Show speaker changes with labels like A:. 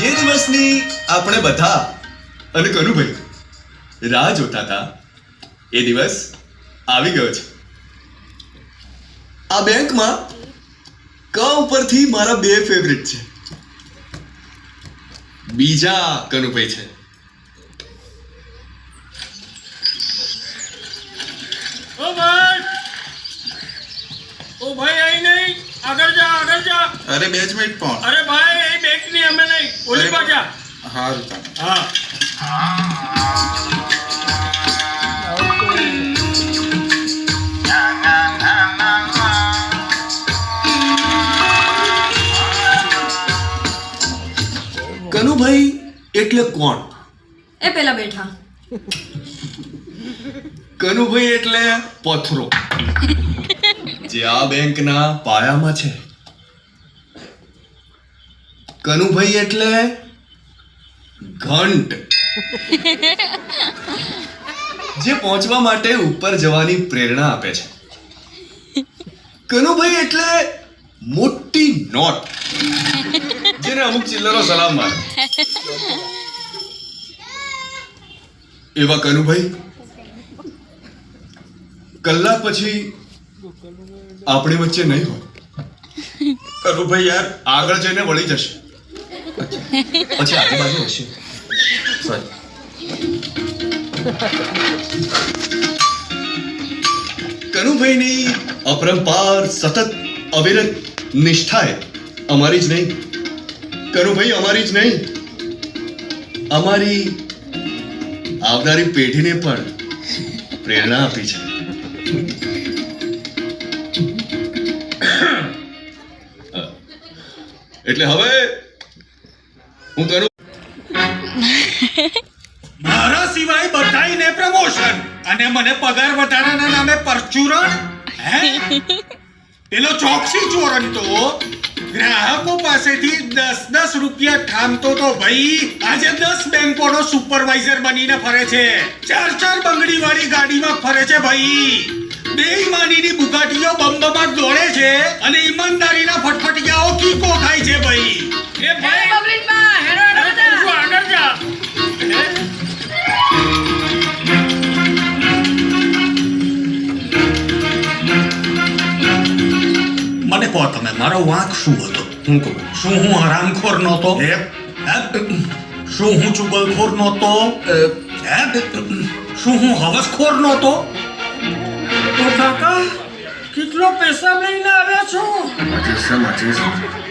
A: જે દિવસની આપણે બધા અને કનુભાઈ રાહ જોતા હતા એ દિવસ આવી ગયો છે. આ બેંકમાં ક ઉપરથી મારા બે ફેવરિટ છે. બીજા કનુભાઈ છે.
B: ઓ ભાઈ અહીં નહીં, આગળ જા.
C: અરે 2 મિનિટ પણ.
B: અરે ભાઈ એ બેંક ની અમે નહીં, ઓલી બાજુ.
C: હારું તા.
B: હા
A: કનુભાઈ એટલે કોણ?
D: એ પેલા બેઠા.
A: કનુભાઈ એટલે પથરો જે આ બેંકના પાયામાં છે. કનુભાઈ એટલે ઘંટ જે પહોંચવા માટે ઉપર જવાની પ્રેરણા આપે છે. કનુભાઈ એટલે મોટી નોટ જેને અમુક ચિલ્લરો સલામ મારે. એવા કનુભાઈ કલાક પછી આપણી વચ્ચે નહીં હોય. કનુભાઈ યાર આગળ જઈને વળી જશે, પછી આજુબાજુ હશે. કનુભાઈની અપરંપાર સતત અવિરત નિષ્ઠાએ અમારી જ નહીં, કનુભાઈ અમારી જ નહીં, અમારી આવનારી પેઢીને પણ પ્રેરણા આપી છે. એટલે હવે હું કરું
B: મારા સિવાય બધાયને પ્રમોશન અને મને પગાર વધારાના નામે પરચુરણ. હે પેલો ચોકસી ચોરન તો ગ્રાહકો પાસેથી 10 રૂપિયા ઠામતો તો ભાઈ આજે 10 બેંકોનો સુપરવાઇઝર બનીને ફરે છે. 4 બંગડી વાળી ગાડીમાં ફરે છે ભાઈ. બેઈમાનીની બુગાટીઓ બંબમાં દોડે છે અને ઈમાનદારીના ફટફટિયાઓ કીકો ખાય છે ભાઈ. એ ભાઈ આગળ જા. મને કહો તમે મારો વાંક શું હતો?
C: હું કહું.
B: શું હું હરામખોર નહોતો? શું હું ચુગલખોર નહોતો? શું હું હવસખોર નહોતો? તો કાકા કેટલો પૈસા લઈને આવ્યા છો?
C: મજે છે.